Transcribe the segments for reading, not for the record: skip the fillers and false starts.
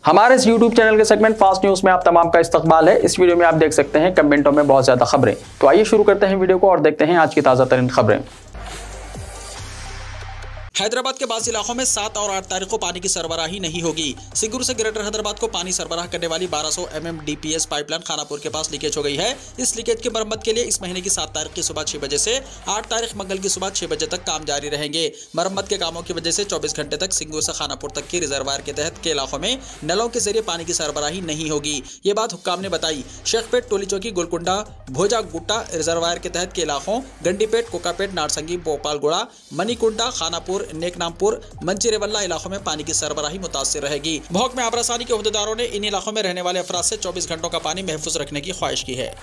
हमारे इस YouTube channel के सेगमेंट फास्ट न्यूज में आप तमाम का इस्तकबाल है। इस वीडियो में आप देख सकते हैं कमेंटों में बहुत ज्यादा खबरें। तो आइए शुरू करते हैं वीडियो को और देखते हैं आज की ताजा तरीन खबरें। हैदराबाद के बाज़ इलाकों में 7 और 8 तारीख को पानी की सरबराही नहीं होगी। सिंगूर से ग्रेटर हैदराबाद को पानी सरबराह करने वाली 1200 MMDPS पाइपलाइन खानापुर के पास लीकेज हो गई है। इस लीकेज की मरम्मत के लिए इस महीने की 7 तारीख की सुबह 6 बजे से 8 तारीख मंगल की सुबह 6 बजे तक काम जारी रहेंगे। मरम्मत के कामों की वजह से 24 घंटे तक सिंगूर से खानापुर तक के रिजर्वायर के तहत के इलाकों में नलों के जरिए पानी की सरबराही नहीं होगी। ये बात हुक्काम ने बताई। शेखपेट, टोली चौकी, गोलकुंडा, भोजा गुट्टा रिजर्वायर के तहत के इलाकों गंडीपेट, कोकापेट, नारसंगी, भोपालगोड़ा, मनीकुंडा, खानापुर, नेकनामपुर, मंचिरेवल्ला इलाकों में पानी की सरबराही मुतासिर रहेगी। भौक में आबरासानी के अहदेदारों ने इन इलाकों में रहने वाले अफराद से 24 घंटों का पानी महफूज रखने की ख्वाहिश की है।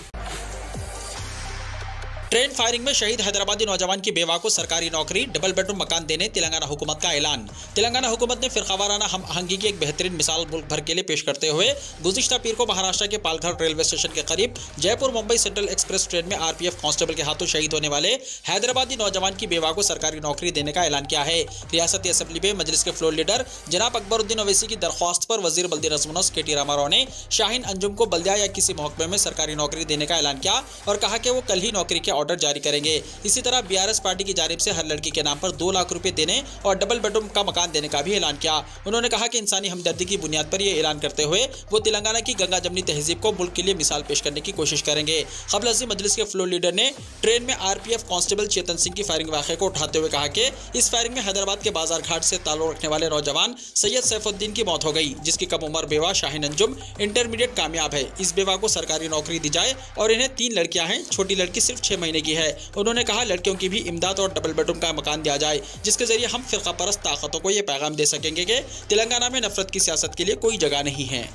ट्रेन फायरिंग में शहीद हैदराबादी नौजवान की बेवा को सरकारी नौकरी, डबल बेडरूम मकान देने तेलंगाना हुकूमत का ऐलान। तेलंगाना हुकूमत ने फिरकावाराना हम आहंगी की एक बेहतरीन मिसाल मुल्क भर के लिए पेश करते हुए गुज़िश्ता पीर को महाराष्ट्र के पालघर रेलवे स्टेशन के करीब Jaipur Mumbai central express train में RPF कांस्टेबल के हाथों शहीद होने वाले हैदराबादी नौजवान की बेवा को सरकारी नौकरी देने का ऐलान किया है। रियासती असेंबली में मजलिस के फ्लोर लीडर जनाब अकबरुद्दीन ओवैसी की दरख्वास्त पर वजीर बल्दी रजमुनस KT रामाराव ने शाहीन अंजुम को बल्दिया या किसी महकमे में सरकारी नौकरी देने का ऐलान किया और कहा कि वो कल ही नौकरी के ऑर्डर जारी करेंगे। इसी तरह BRS पार्टी की जानिब से हर लड़की के नाम पर 2 लाख रुपए देने और डबल बेडरूम का मकान देने का भी ऐलान किया। उन्होंने कहा कि इंसानी हमदर्दी की बुनियाद पर यह ऐलान करते हुए वो तेलंगाना की गंगा जमनी तहजीब को मुल्क के लिए मिसाल पेश करने की कोशिश करेंगे। कबल अज़ीम मजलिस के फ्लोर लीडर ने ट्रेन में RPF कांस्टेबल चेतन सिंह की फायरिंग वाक़े को उठाते हुए कहा कि इस फायरिंग में हैदराबाद के बाजार घाट से ताल्लुक़ रखने वाले नौजवान सैयद सैफुद्दीन की मौत हो गई, जिसकी कम उम्र बेवा शाहीन अंजुम इंटरमीडिएट कामयाब है। इस बेवा को सरकारी नौकरी दी जाए और इन्हें 3 लड़कियां हैं, छोटी लड़की सिर्फ 6 महीने की है। उन्होंने कहा लड़कियों की भी इमदाद और डबल बेडरूम का मकान दिया जाए, जिसके जरिए हम फिरका परस्त ताकतों को यह पैगाम दे सकेंगे कि तेलंगाना में नफरत की सियासत के लिए कोई जगह नहीं है।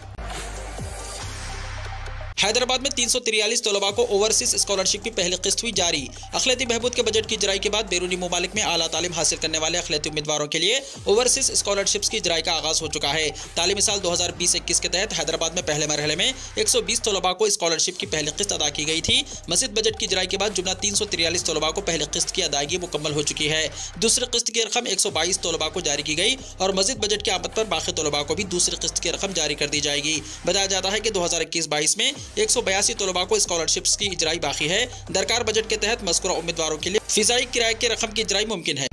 हैदराबाद में 343 तलबा को ओवरसीज स्कॉलरशिप की पहली किस्त हुई जारी। अखिलती बहबूद के बजट की इजराई के बाद बैरूनी ममालिक में आला तालीम हासिल करने वाले अखिलती उम्मीदवारों के लिए ओवरसीज स्कॉलरशिप्स की इजराई का आगाज हो चुका है। तालीमी साल 2020-21 के तहत हैदराबाद में पहले मरहले में 120 तलबा को स्कॉलरशिप की पहली किस्त अदा की गई थी। मजीद बजट की इजराई के बाद जुमला 343 तलबा को पहली किस्त की अदायगी मुकम्मल हो चुकी है। दूसरी किस्त की रकम 122 तलबा को जारी की गई और मजीद बजट की आमद पर बाकी तलबा को भी दूसरी किस्त की रकम जारी कर दी जाएगी। बताया जाता है कि 2021-22 में 182 तलबा को स्कॉलरशिप्स की इजराई बाकी है। दरकार बजट के तहत मज़कूरा उम्मीदवारों के लिए फिजाई किराए की रकम की इजराई मुमकिन है।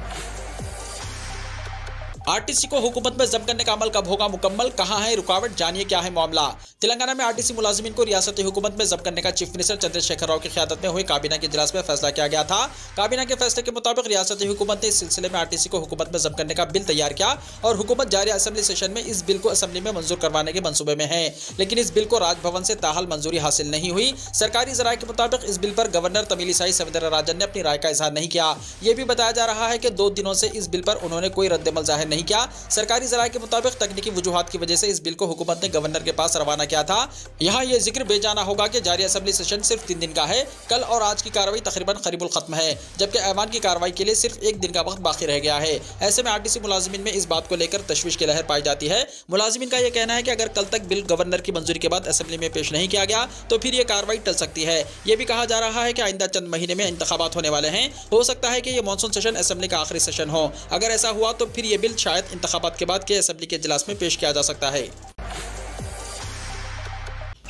RTC को हुकूमत में जब्त करने का अमल कब होगा मुकम्मल, कहां है रुकावट, जानिए क्या है मामला। तेलंगाना में RTC मुलाजिमीन को रियासती हुकूमत में जब्त करने का चीफ मिनिस्टर चंद्रशेखर राव की क़यादत में हुए काबीना के इजलास में फैसला किया गया था। काबीना के फैसले के मुताबिक रियासती हुकूमत ने इस सिलसिले में RTC को हुकूमत में जब्त करने का बिल तैयार किया और हुकूमत जारी असेंबली सेशन में इस बिल को असेंबली में मंजूर करवाने के मंसूबे में है, लेकिन इस बिल को राजभवन से ताहाल मंजूरी हासिल नहीं हुई। सरकारी जराये के मुताबिक इस बिल पर गवर्नर तमिलिसाई सौंदरराजन ने अपनी राय का इजहार नहीं किया। यह भी बताया जा रहा है कि 2 दिनों से इस बिल पर उन्होंने कोई रद्द-ए-अमल जाहिर नहीं किया। सरकारी जराये के मुताबिक तकनीकी वजूहात की वजह से इस बिल को हुकूमत ने गवर्नर के पास रवाना किया था। यहाँ यह जिक्र बेजाना होगा कि जारी असेंबली सेशन सिर्फ 3 दिन का है। कल और आज की कार्रवाई तकरीबन करीबुल खत्म है, जबकि ऐवान की कार्रवाई के लिए सिर्फ 1 दिन का वक्त बाकी रह गया है। ऐसे में RTC मुलाजिमीन में इस बात को लेकर तशवीश की लहर पाई जाती है। मुलाजिमीन का यह कहना है कि अगर कल तक बिल गवर्नर की मंजूरी के बाद असेंबली में पेश नहीं किया गया तो फिर यह कार्रवाई टल सकती है। यह भी कहा जा रहा है कि आइंदा चंद महीने में इंतखाबात होने वाले हैं। हो सकता है कि यह मानसून सेशन असेंबली का आखिरी सेशन हो। अगर ऐसा हुआ तो फिर यह बिल शायद इंतखाबात के बाद के असेंबली के इजलास में पेश किया जा सकता है।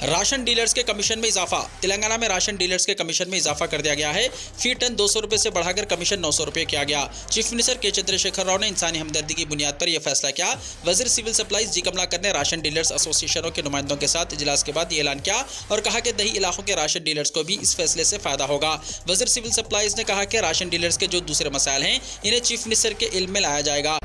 राशन डीलर्स के कमीशन में इजाफा। तेलंगाना में राशन डीलर्स के कमीशन में इजाफा कर दिया गया है। फी टन 200 रुपये से बढ़ाकर कमीशन 900 रुपये किया गया। चीफ मिनिस्टर के चंद्रशेखर राव ने इंसानी हमदर्दी की बुनियाद पर यह फैसला किया। वजीर सिविल सप्लाईज जी कमलाकर ने राशन डीलर्स एसोसिएशनों के नुमाइंदों के साथ इजलास के बाद ये ऐलान किया और कहा कि दही इलाकों के राशन डीलर्स को भी इस फैसले से फायदा होगा। वजीर सिविल सप्लाईज ने कहा कि राशन डीलर्स के जो दूसरे मसाइल हैं इन्हें चीफ मिनिस्टर के इल्म में लाया जाएगा।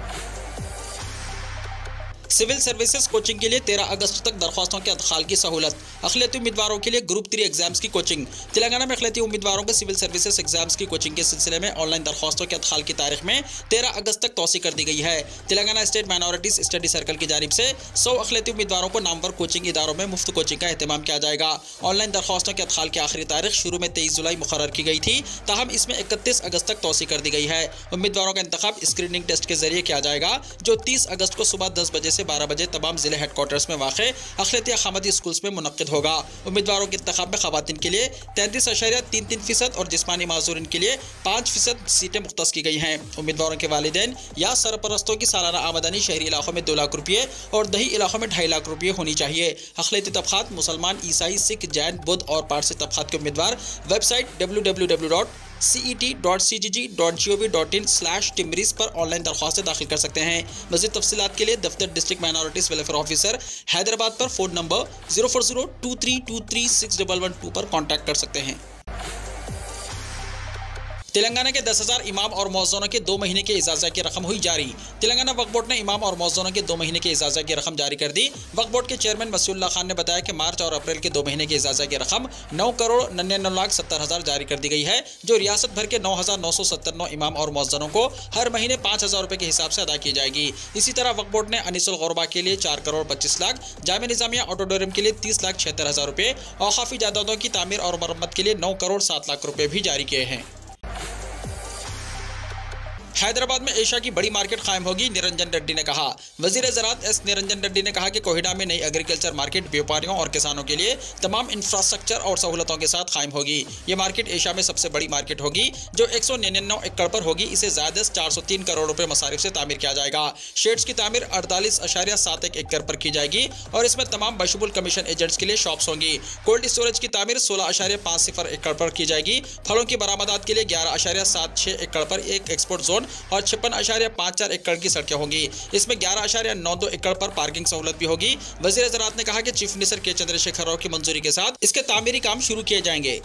सिविल सर्विसेज कोचिंग के लिए 13 अगस्त तक दरख्वास्तों के अदखाल की सहूलत। अखिलती उम्मीदवारों के लिए ग्रुप 3 एग्जाम्स की कोचिंग। तेलंगाना में अखिलती उम्मीदवारों के सिविल सर्विसेज एग्जाम्स की कोचिंग के सिलसिले में ऑनलाइन दरख्वास्तों के अदखाल की तारीख में 13 अगस्त तक तौसी कर दी गई है। Telangana state minorities study circle की जानिब से 100 अखिलती उम्मीदवारों को नामवर कोचिंग इदारों में मुफ्त कोचिंग का एहतमाम किया जाएगा। ऑनलाइन दरख्वास्तों के अदखाल की आखिरी तारीख शुरू में 23 जुलाई मुकर्रर की गई थी, ताहम इसमें 31 अगस्त तक तौसी कर दी गई है। उम्मीदवारों का इंतखाब स्क्रीनिंग टेस्ट के जरिए किया जाएगा, जो 30 अगस्त को सुबह 10 बजे से 12 बजे तमाम जिले हेडक्वार्टर्स में वाक़े अखिलतिया खामदी स्कूल्स में मुनक्किद होगा। उम्मीदवारों के इंतखाब में खवातीन के लिए 33.33% और जिस्मानी माजूरीन के लिए 5% सीटें मुख्तस की गई हैं। उम्मीदवारों के वालिदैन या सरपरस्तों की सालाना आमदनी शहरी इलाकों में 2 लाख रुपये और दही इलाकों में 2.5 लाख रुपये होनी चाहिए। अखिलती तबक़ात मुसलमान, ईसाई, सिख, जैन, बुद्ध और पारसी तबक़ात के उम्मीदवार वेबसाइट www.cet.cgg.gov.in/timris पर ऑनलाइन दरख्वास्तें दाखिल कर सकते हैं। मज़ीद तफसीलात के लिए दफ्तर district minorities welfare officer Hyderabad पर फ़ोन नंबर 04023236112 पर कॉन्टैक्ट कर सकते हैं। तेलंगाना के 10,000 इमाम और मौज़्ज़िनों के 2 महीने के इजाज़ा की रकम हुई जारी। तेलंगाना वक्फ बोर्ड ने इमाम और मौज़्ज़िनों के 2 महीने के इजाज़ा की रकम जारी कर दी। वक्फ बोर्ड के चेयरमैन मसीउल्लाह खान ने बताया कि मार्च और अप्रैल के 2 महीने के इजाज़ा की रकम 9,99,70,000 जारी कर दी गई है, जो रियासत भर के 9,979 इमाम और मौज़्ज़िनों को हर महीने 5,000 रुपये के हिसाब से अदा की जाएगी। इसी तरह वक्फ बोर्ड ने अनीसुल ग़ुरबा के लिए 4,25 लाख, जामिया निज़ामिया ऑडिटोरियम के लिए 30,76,000 रुपये, औक़ाफ़ी जायदादों की तामीर और मरम्मत के लिए 9,07,00,000 रुपये भी जारी किए हैं। हैदराबाद में एशिया की बड़ी मार्केट कायम होगी, निरंजन रेड्डी ने कहा। वजीर ज़राअत एस निरंजन रेड्डी ने कहा कि कोहिडा में नई एग्रीकल्चर मार्केट व्यापारियों और किसानों के लिए तमाम इंफ्रास्ट्रक्चर और सहूलतों के साथ कायम होगी। ये मार्केट एशिया में सबसे बड़ी मार्केट होगी, जो 199 एकड़ पर होगी। इसे ज़्यादा 403 करोड़ रुपए मसारिफ से तामीर किया जाएगा। शेड्स की तामीर 48.71 एकड़ पर की जाएगी और इसमें तमाम बशमुल कमीशन एजेंट्स के लिए शॉप्स होंगी। कोल्ड स्टोरेज की तामीर 16.50 एकड़ पर की जाएगी। फलों की बरामदात के लिए 11.76 एकड़ पर एक एक्सपोर्ट जोन और 56.54 एकड़ की सड़कें होंगी। इसमें 11.92 एकड़ पर पार्किंग सहूलत भी होगी। वज़ीर ज़राअत ने कहा कि चीफ मिनिस्टर के चंद्रशेखर राव की मंजूरी के साथ इसके तामीरी काम शुरू किए जाएंगे।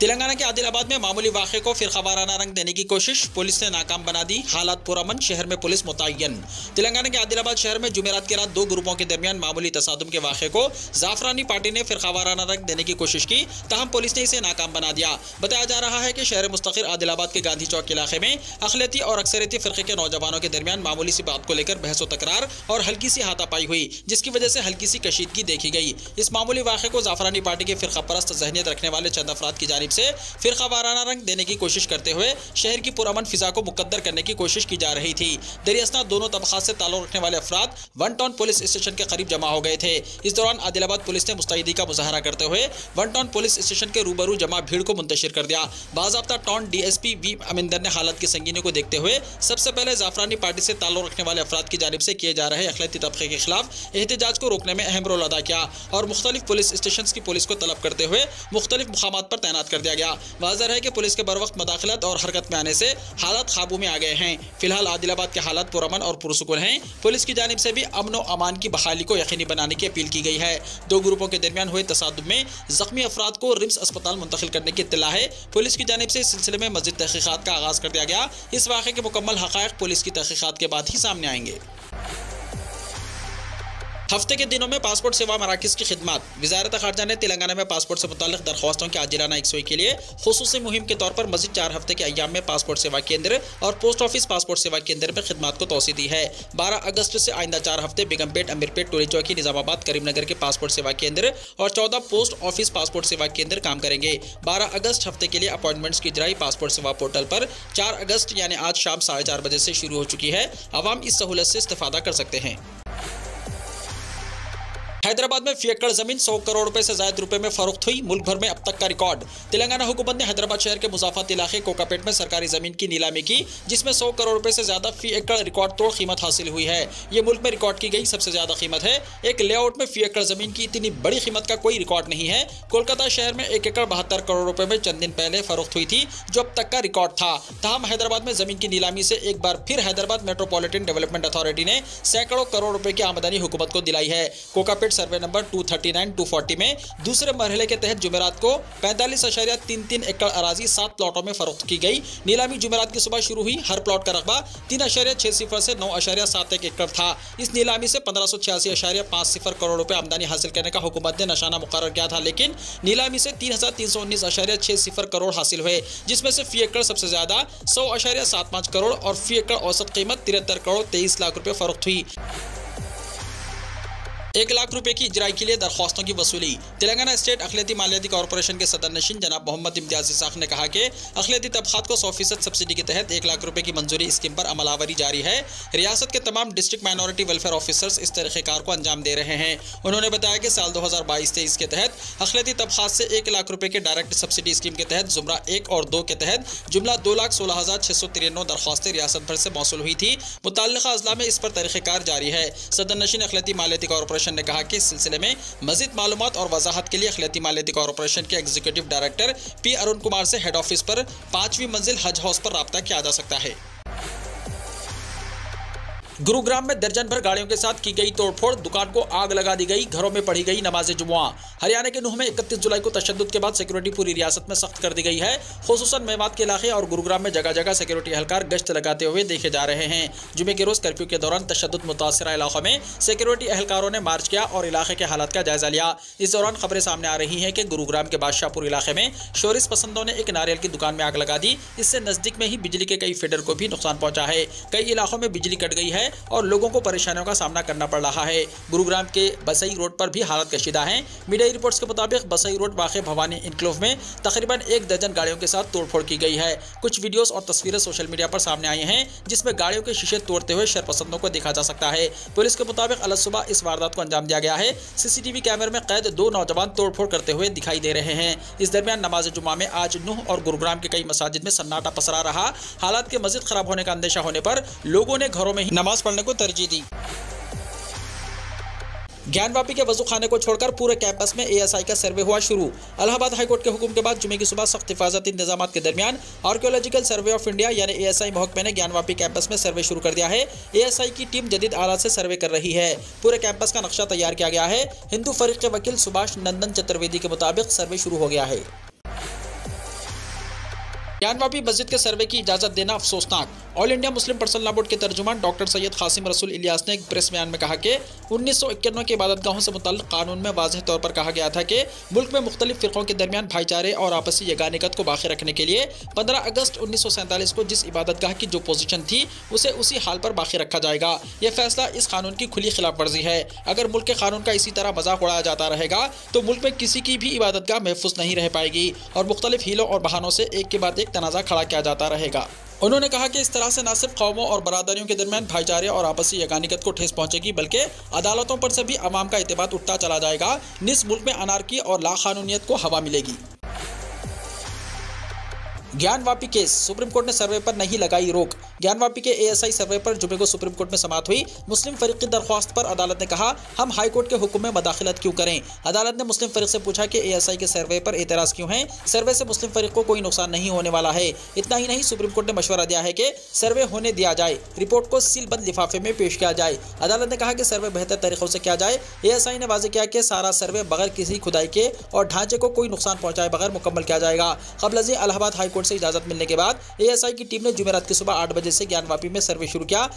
तेलंगाना के आदिलाबाद में मामूली वाक़े को फिरकावाराना रंग देने की कोशिश, पुलिस ने नाकाम बना दी। हालात पुरअमन, शहर में पुलिस मुतय्यन। तेलंगाना के आदिलाबाद शहर में जुमेरात की रात 2 ग्रुपों के दरमियान मामूली तसादुम के वाक़े को ज़ाफ़रानी पार्टी ने फिरकावाराना रंग देने की कोशिश की, ताहम पुलिस ने इसे नाकाम बना दिया। बताया जा रहा है कि शहर मुस्तक़िल आदिलाबाद के गांधी चौक इलाके में अक़लियती और अक्सरियती फ़िरक़े के नौजवानों के दरमियान मामूली सी बात को लेकर बहस व तकरार और हल्की सी हाथापाई हुई, जिसकी वजह से हल्की सी कशीदगी देखी गई। इस मामूली वाक़े को ज़ाफ़रानी पार्टी के फ़िरक़ा परस्त ज़हनियत रखने वाले चंद अफराद की जानिब से फिरकावाराना रंग देने की कोशिश करते हुए शहर की पुरअमन फिजा को मुकद्दर करने की कोशिश की जा रही थी। दरियासना दोनों तबक़ात से ताल्लुक़ रखने वाले अफराद 1 टाउन पुलिस स्टेशन के करीब जमा हो गए थे। इस दौरान आदिलाबाद पुलिस ने मुस्तैदी का मुजाहरा करते हुए 1 टाउन पुलिस स्टेशन के रूबरू जमा भीड़ को मुंतशिर कर दिया। बाज़ाब्ता टाउन DSP वी अमिंदर ने हालत की संगीनी को देखते हुए सबसे पहले ज़ाफ़रानी पार्टी से ताल्लुक़ रखने वाले अफराद की जानिब से किए जा रहे अखिलती तबक़े के खिलाफ एहतजाज को रोकने में अहम रोल अदा किया और मुख्तलिफ पुलिस स्टेशन की पुलिस को तलब करते हुए मुख्तलिफ मुकामात पर तैनात कर दिया गया। वाज़ेह है कि पुलिस के बरवक्त मदाखलत और हरकत में आने से हालात काबू में आ गए हैं। फिलहाल आदिलाबाद के हालात पुरअमन और पुरसुकून हैं। पुलिस की जानिब से भी अमन व अमान की बहाली को यकीनी बनाने की अपील की गई है। 2 ग्रुपों के दरमियान हुए तसादुम में जख्मी अफराद को रिम्स अस्पताल मुंतकिल करने की इत्तला है। पुलिस की जानिब से इस सिलसिले में मज़ीद तहक़ीक़ात का आगाज़ कर दिया गया। इस वाक़े के मुकम्मल हक़ाइक़ पुलिस की तहक़ीक़ात के बाद ही सामने आएंगे। हफ्ते के दिनों में पासपोर्ट सेवा मराकज़ की खिदमत। वज़ारत ख़ारजा ने तेलंगाना में पासपोर्ट से मुताल्लिक़ दरख्वास्तों की आजिलाना यकसुई के लिए खुसूसी मुहिम के तौर पर मज़ीद 4 हफ्ते के अय्याम में पासपोर्ट सेवा केंद्र और पोस्ट ऑफिस पासपोर्ट सेवा केंद्र में खिदमत को तोसी दी है। 12 अगस्त से आइंदा 4 हफ्ते बेगमपेट, अमीरपेट, टोली चौकी, निज़ामाबाद, करीमनगर के पासपोर्ट सेवा केंद्र और 14 पोस्ट ऑफिस पासपोर्ट सेवा केंद्र काम करेंगे। 12 अगस्त हफ्ते के लिए अपॉइंटमेंट्स की इजराई पासपोर्ट सेवा पोर्टल पर 4 अगस्त यानी आज शाम 4:30 बजे से शुरू हो चुकी है। आवाम इस सहूलत से इस्तेफादा कर सकते हैं। हैदराबाद में फी एकड़ जमीन 100 करोड़ रुपए से ज्यादा रुपए में फरोख्त हुई, मुल्क भर में अब तक का रिकॉर्ड। तेलंगाना हुकूमत ने हैदराबाद शहर के मुजाफत इलाके कोकापेट में सरकारी जमीन की नीलामी की, जिसमें 100 करोड़ रुपए से ज्यादा फी एकड़ रिकॉर्ड तोड़ कीमत हासिल हुई है। ये मुल्क में रिकॉर्ड की गई सबसे ज्यादा कीमत है। एक लेआउट में फी एकड़ जमीन की इतनी बड़ी कीमत का कोई रिकॉर्ड नहीं है। कोलकाता शहर में 1 एकड़ 72 करोड़ रुपए में चंद दिन पहले फरोख्त हुई थी, जो अब तक का रिकॉर्ड था। ताहम हैदराबाद में जमीन की नीलामी से एक बार फिर हैदराबाद मेट्रोपॉलिटन डेवलपमेंट अथॉरिटी ने सैकड़ों करोड़ रुपए की आमदनी हुकूमत को दिलाई है। कोकापेट सर्वे नंबर 239-240 में दूसरे मरहले के तहत जुमेरात को 45.33 एकड़ अराजी 7 प्लॉटों में फरोख्त की गई। नीलामी जुमेरात की सुबह शुरू हुई। हर प्लॉट का रकबा 3.60 से 9.71 एकड़ था। इस नीलामी से 1586.50 करोड़ रुपए आमदनी हासिल करने का हुकूमत ने निशाना मुकर्रर किया था, लेकिन नीलामी से 3319.60 करोड़ हासिल हुए, जिसमें से फी एकड़ सबसे ज्यादा 100.75 करोड़ और फी एकड़ औसत कीमत 73 करोड़ 23 लाख रुपए फरोख्त हुई। 1 लाख रुपए की इजराई के लिए दरख्वास्तों की वसूली। तेलंगाना स्टेट अखिलती मालियाती कॉर्पोरेशन के सदर नशीन जनाब मोहम्मद इम्तियाज इसाक ने कहा कि अखिलती तबकात को 100% सब्सिडी के तहत 1 लाख रुपए की मंजूरी स्कीम पर अमलावरी जारी है। रियासत के तमाम डिस्ट्रिक्ट माइनॉरिटी वेलफेयर ऑफिसर्स इस तरीक़ेकार को अंजाम दे रहे हैं। उन्होंने बताया कि साल 2022-23 के तहत अखिलती तबकात से 1 लाख रुपए के डायरेक्ट सब्सिडी स्कीम के तहत जुमरा 1 और 2 के तहत जुमला 2,16,693 दरख्वास्तें रियासत भर से मौसूल हुई थी। मुतल्लिका अजला में इस पर तरीक़ेकार जारी है। सदर नशीन अखिलती मालियाती कॉर्पोरेशन ने कहा कि इस सिलसिले में मजीद मालूमात और वजाहत के लिए अखिलती मालियाती कॉर्पोरेशन के executive director P Arun Kumar से हेड ऑफिस पर 5वीं मंजिल हज हाउस पर राब्ता किया जा सकता है। गुरुग्राम में दर्जन भर गाड़ियों के साथ की गई तोड़फोड़, दुकान को आग लगा दी गई, घरों में पढ़ी गई नमाज जुमुआ। हरियाणा के नूह में 31 जुलाई को तशद्दुद के बाद सिक्योरिटी पूरी रियासत में सख्त कर दी गई है। खुसूसन मेवात के इलाके और गुरुग्राम में जगह जगह सिक्योरिटी एहलकार गश्त लगाते हुए देखे जा रहे हैं। जुमे के रोज कर्फ्यू के दौरान तशद्दुद मुतासरा इलाकों में सिक्योरिटी एहलकारों ने मार्च किया और इलाके के हालात का जायजा लिया। इस दौरान खबरें सामने आ रही हैं कि गुरुग्राम के बादशाहपुर इलाके में शोरिस पसंदों ने एक नारियल की दुकान में आग लगा दी। इससे नजदीक में ही बिजली के कई फीडर को भी नुकसान पहुंचा है। कई इलाकों में बिजली कट गई है और लोगों को परेशानियों का सामना करना पड़ रहा है। गुरुग्राम के बसई रोड पर भी हालत कशीदा हैं। मीडिया रिपोर्ट्स के मुताबिक बसई रोड वाक़े भवानी इनक्लोव में तकरीबन 1 दर्जन गाड़ियों के साथ तोड़फोड़ की गई है। कुछ वीडियोस और तस्वीरें सोशल मीडिया पर सामने आई हैं जिसमें गाड़ियों के शीशे तोड़ते हुए शरपसंदों को देखा जा सकता है। पुलिस के मुताबिक अलग सुबह इस वारदात को अंजाम दिया गया है। सीसीटीवी कैमरे में कैद 2 नौजवान तोड़फोड़ करते हुए दिखाई दे रहे हैं। इस दरमियान नमाज जुमा में आज नूह और गुरुग्राम के कई मसाजिद में सन्नाटा पसरा रहा। हालात के मजीद खराब होने का अंदेशा होने पर लोगों ने घरों में ही नमाज पढ़ने को तरजीह दी। ज्ञानवापी के वजू खाने को छोड़कर पूरे कैंपस में एएसआई का सर्वे हुआ शुरू। इलाहाबाद हाईकोर्ट के हुक्म के बाद जुमे की सुबह सख्त हिफाजती इंतजाम के दरमियान आर्कियोलॉजिकल सर्वे ऑफ इंडिया यानी एएसआई महकमे ने ज्ञानवापी कैंपस में सर्वे शुरू कर दिया है। एएसआई की टीम जदीद आलात से सर्वे कर रही है। पूरे कैंपस का नक्शा तैयार किया गया है। हिंदू फरीक के वकील सुभाष नंदन चतुर्वेदी के मुताबिक सर्वे शुरू हो गया है। ज्ञानवापी मस्जिद के सर्वे की इजाजत देना अफसोसनाक। All India Muslim Personal Law Board के तर्जुमान डॉक्टर सैयद कासिम रसूल इलियास ने एक प्रेस बयान में कहा कि 1991 के इबादतगाहों से मुताल्लिक़ कानून में वाज़ेह तौर पर कहा गया था कि मुल्क में मुख्तलिफ फ़िरक़ों के दरमियान भाईचारे और आपसी यगानियत को बाक़ी रखने के लिए 15 अगस्त 1947 को जिस इबादतगाह की जो पोजीशन थी उसे उसी हाल पर बाक़ी रखा जाएगा। यह फैसला इस कानून की खुली खिलाफ वर्जी है। अगर मुल्क के कानून का इसी तरह मजाक उड़ाया जाता रहेगा तो मुल्क में किसी की भी इबादतगाह महफूज नहीं रह पाएगी और मुख्तलिफ हीलों और बहानों से एक के बाद एक तनाज़ा खड़ा किया जाता रहेगा। उन्होंने कहा कि इस तरह से न सिर्फ कौमों और बरादरियों के दरमियान भाईचारे और आपसी यगानियत को ठेस पहुंचेगी बल्कि अदालतों पर से भी अवाम का एतमाद उठता चला जाएगा। निस मुल्क में अनारकी और लाकानूनियत को हवा मिलेगी। ज्ञानवापी केस, सुप्रीम कोर्ट ने सर्वे पर नहीं लगाई रोक। ज्ञानवापी के एएसआई सर्वे पर जुमे को सुप्रीम कोर्ट में समाअत हुई। मुस्लिम फरीक की दरख्वास्त पर अदालत ने कहा हम हाई कोर्ट के हुक्म में मदाखिलत क्यों करें। अदालत ने मुस्लिम फरीक से पूछा कि एएसआई के सर्वे पर एतराज़ क्यों है। सर्वे से मुस्लिम फरीक को कोई नुकसान नहीं होने वाला है। इतना ही नहीं, सुप्रीम कोर्ट ने मशवरा दिया है कि सर्वे होने दिया जाए, रिपोर्ट को सीलबंद लिफाफे में पेश किया जाए। अदालत ने कहा कि सर्वे बेहतर तरीकों से किया जाए। एएसआई ने वाज़ेह किया कि सारा सर्वे बगैर किसी खुदाई के और ढांचे को कोई नुकसान पहुंचाए बगैर मुकम्मल किया जाएगा। क़ब्ल इलाहाबाद हाई कोर्ट से इजाज़त मिलने के बाद एएसआई की टीम ने जुमेरात की सुबह 8 बजे से ज्ञानवापी में सर्वे शुरू किया।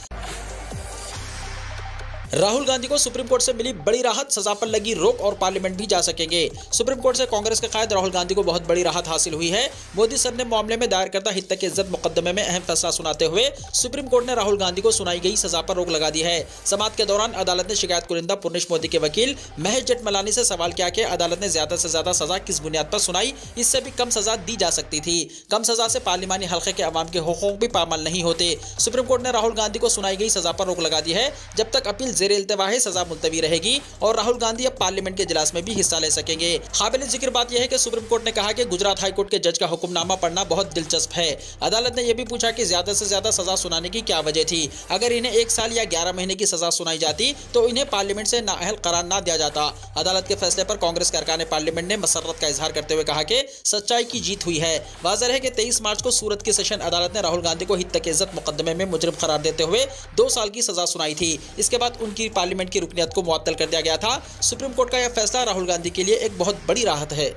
राहुल गांधी को सुप्रीम कोर्ट से मिली बड़ी राहत, सजा पर लगी रोक और पार्लियामेंट भी जा सकेंगे। सुप्रीम कोर्ट से कांग्रेस के कायद राहुल गांधी को बहुत बड़ी राहत हासिल हुई है। मोदी सर ने मामले में दायर करदा हित की इज्जत मुकदमे में अहम फैसला सुनाते हुए सुप्रीम कोर्ट ने राहुल गांधी को सुनाई गई सजा पर रोक लगा दी है। समाअत के दौरान अदालत ने शिकायत कुरिंदा पुर्निश मोदी के वकील महेश जेठमलानी से सवाल किया कि अदालत ने ज्यादा से ज्यादा सजा किस बुनियाद पर सुनाई। इससे भी कम सजा दी जा सकती थी। कम सजा से पार्लिमानी हल्के के अवाम के हुकूक भी पामाल नहीं होते। सुप्रीम कोर्ट ने राहुल गांधी को सुनाई गई सजा पर रोक लगा दी है। जब तक अपील ज़ेरे इल्तिवा है सजा मुलतवी रहेगी और राहुल गांधी अब पार्लियामेंट के इजलास में भी हिस्सा ले सकेंगे। काबिल जिक्र बात यह है कि सुप्रीम कोर्ट ने कहा कि गुजरात हाई कोर्ट के जज का हुक्मनामा पढ़ना बहुत दिलचस्प है। अदालत ने यह भी पूछा कि ज्यादा से ज्यादा सजा सुनाने की क्या वजह थी। अगर इन्हें 1 साल या 11 महीने की सजा सुनाई जाती तो इन्हें पार्लियामेंट से नाअहल करार ना दिया जाता। अदालत के फैसले पर कांग्रेस के अरकान पार्लियामेंट ने मसर्रत का इजहार करते हुए कहा कि सच्चाई की जीत हुई है। वाज़ेह है कि 23 मार्च को सूरत की सेशन अदालत ने राहुल गांधी को हित की इज्जत मुकदमे में मुजरिम करार देते हुए 2 साल की सजा सुनाई थी। इसके बाद उनकी पार्लियामेंट की रुकनियत को मुअत्तल कर दिया गया था। सुप्रीम कोर्ट का यह फैसला राहुल गांधी के लिए एक बहुत बड़ी राहत है।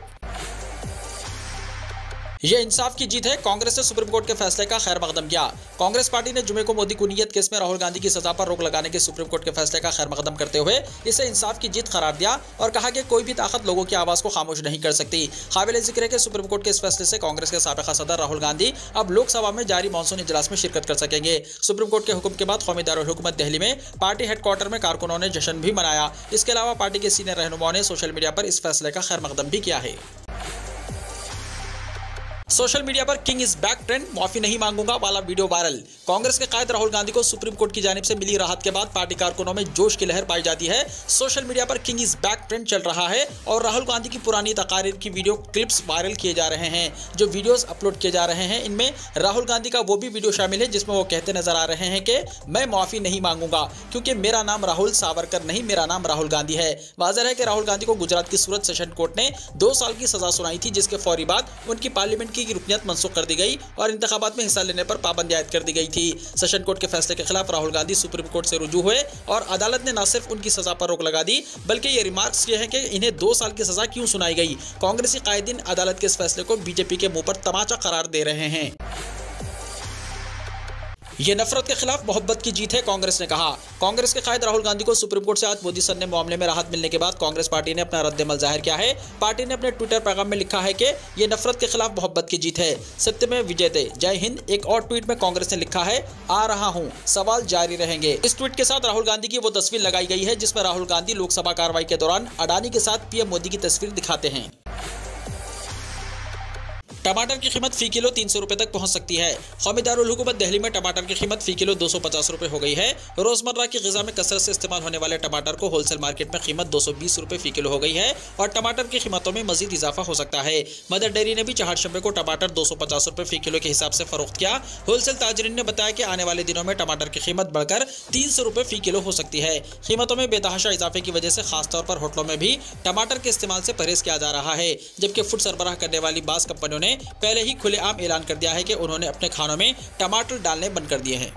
ये इंसाफ की जीत है। कांग्रेस ने सुप्रीम कोर्ट के फैसले का खैर मकदम किया। कांग्रेस पार्टी ने जुमे को मोदी कुनियत केस में राहुल गांधी की सजा पर रोक लगाने के सुप्रीम कोर्ट के फैसले का खैर मकदम करते हुए इसे इंसाफ की जीत करार दिया और कहा कि कोई भी ताकत लोगों की आवाज को खामोश नहीं कर सकती। काबिल जिक्र है कि सुप्रीम कोर्ट के इस फैसले से कांग्रेस के साबिका सदर राहुल गांधी अब लोकसभा में जारी मॉनसून इजलास में शिरकत कर सकेंगे। सुप्रीम कोर्ट के हुक्म के बाद कौमी दारुल हुकूमत दिल्ली में पार्टी हेडक्वार्टर में कारकुनों ने जश्न भी मनाया। इसके अलावा पार्टी के सीनियर रहनुमाओं ने सोशल मीडिया पर इस फैसले का खैर मकदम भी किया है। सोशल मीडिया पर किंग इज बैक ट्रेंड, माफी नहीं मांगूंगा वाला वीडियो वायरल। कांग्रेस के कायद राहुल गांधी को सुप्रीम कोर्ट की जानिब से मिली राहत के बाद पार्टी कारकुनों में जोश की लहर पाई जाती है। सोशल मीडिया पर किंग इज बैक ट्रेंड चल रहा है और राहुल गांधी की पुरानी तकारीर की वीडियो क्लिप्स वायरल किए जा रहे हैं। जो वीडियोस अपलोड किए जा रहे हैं इनमें राहुल गांधी का वो भी वीडियो शामिल है जिसमें वो कहते नजर आ रहे हैं कि मैं माफी नहीं मांगूंगा क्योंकि मेरा नाम राहुल सावरकर नहीं, मेरा नाम राहुल गांधी है। वाज़ेह है कि राहुल गांधी को गुजरात की सूरत सेशन कोर्ट ने 2 साल की सजा सुनाई थी, जिसके फौरी बाद उनकी पार्लियामेंट की रुकनियत मंसूख कर दी गई और इंतखाबात में हिस्सा लेने पर पाबंदी आयद कर दी गई थी। सेशन कोर्ट के फैसले के खिलाफ राहुल गांधी सुप्रीम कोर्ट से रुजू हुए और अदालत ने न सिर्फ उनकी सजा पर रोक लगा दी बल्कि ये रिमार्क्स ये है कि इन्हें 2 साल की सजा क्यों सुनाई गई। कांग्रेसी कायदीन अदालत के इस फैसले को बीजेपी के मुंह पर तमाचा करार दे रहे हैं। ये नफरत के खिलाफ मोहब्बत की जीत है, कांग्रेस ने कहा। कांग्रेस के कायद राहुल गांधी को सुप्रीम कोर्ट से आज मोदी सर ने मामले में राहत मिलने के बाद कांग्रेस पार्टी ने अपना रद्द-ए-अमल जाहिर किया है। पार्टी ने अपने ट्विटर पैगाम में लिखा है कि ये नफरत के खिलाफ मोहब्बत की जीत है, सत्य में विजयते, जय हिंद। एक और ट्वीट में कांग्रेस ने लिखा है, आ रहा हूं, सवाल जारी रहेंगे। इस ट्वीट के साथ राहुल गांधी की वो तस्वीर लगाई गई है जिसमें राहुल गांधी लोकसभा कार्रवाई के दौरान अडानी के साथ पीएम मोदी की तस्वीर दिखाते हैं। टमाटर की कीमत फी किलो 300 रुपए तक पहुंच सकती है। कौमी दारुल हुकूमत दिल्ली में टमाटर की कीमत फी किलो 250 रुपए हो गई है। रोजमर्रा की ग़िज़ा में कसरत से इस्तेमाल होने वाले टमाटर को होलसेल मार्केट में कीमत 220 रुपए फी किलो हो गई है और टमाटर की कीमतों में मजीद इजाफा हो सकता है। मदर डेयरी ने भी चहारशंबे को टमाटर 250 रुपए फी किलो के हिसाब से फरोख्त किया। होलसेल ताजरीन ने बताया कि आने वाले दिनों में टमाटर की कीमत बढ़कर 300 रुपए फी किलो हो सकती है। कीमतों में बेतहाशा इजाफे की वजह से खासतौर पर होटलों में भी टमाटर के इस्तेमाल से परहेज किया जा रहा है, जबकि फूड सरबराह करने वाली बास कंपनियों ने पहले ही खुलेआम ऐलान कर दिया है कि उन्होंने अपने खानों में टमाटर डालने बंद कर दिए हैं।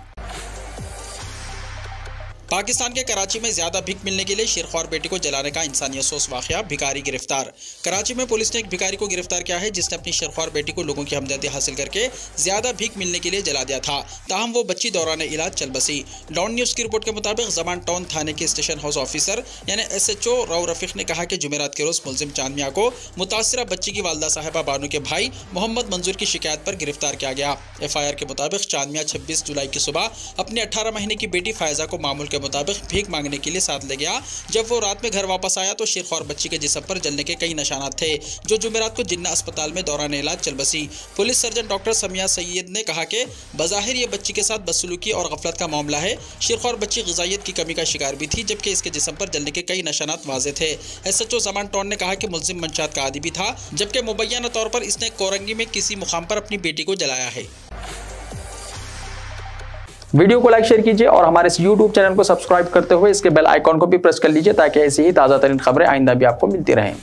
पाकिस्तान के कराची में ज्यादा भीख मिलने के लिए शेरख्वार बेटी को जलाने का इंसानियत सोस वाकया, भिखारी गिरफ्तार। कराची में पुलिस ने एक भिखारी को गिरफ्तार किया है जिसने अपनी शेरख्वार बेटी को लोगों की हमदर्दी हासिल करके ज्यादा भीख मिलने के लिए जला दिया था। ताहम वो बच्ची दौरान इलाज चल बसी। डॉन न्यूज की रिपोर्ट के मुताबिक ज़मान टाउन थाने के स्टेशन हाउस ऑफिसर यानी SHO राव रफीक ने कहा कि जुमेरात के रोज मुलजिम चांद मियां को मुतासरा बच्ची की वालदा साहिबा बानू के भाई मोहम्मद मंजूर की शिकायत पर गिरफ्तार किया गया। FIR के मुताबिक चांद मियां 26 जुलाई की सुबह अपनी 18 महीने की बेटी फायजा को मामूल के मुताबिक भीख मांगने के लिए साथ ले गया। जब वो रात में घर वापस आया तो शेरख्वार बच्ची के जिस्म पर जलने के कई निशानात थे, जो जुमेरात को जिन्ना अस्पताल में दौरान इलाज चल बसी। Police surgeon doctor Samiya Syed ने कहा कि बज़ाहिर ये बच्ची के साथ बदसलूकी और गफलत का मामला है। शेरख्वार बच्ची ग़िज़ाइयत की कमी का शिकार भी थी, जबकि इसके जिस्म पर जलने के कई निशानात वाज़ेह थे। SHO ज़मान टाउन ने कहा कि मुलजिम मंशात का आदी भी था, जबकि मुबैना तौर पर इसने कोरंगी में किसी मुकाम पर अपनी बेटी को जलाया है। वीडियो को लाइक शेयर कीजिए और हमारे इस YouTube चैनल को सब्सक्राइब करते हुए इसके बेल आइकॉन को भी प्रेस कर लीजिए ताकि ऐसी ही ताज़ा तरीन खबरें आइंदा भी आपको मिलती रहें।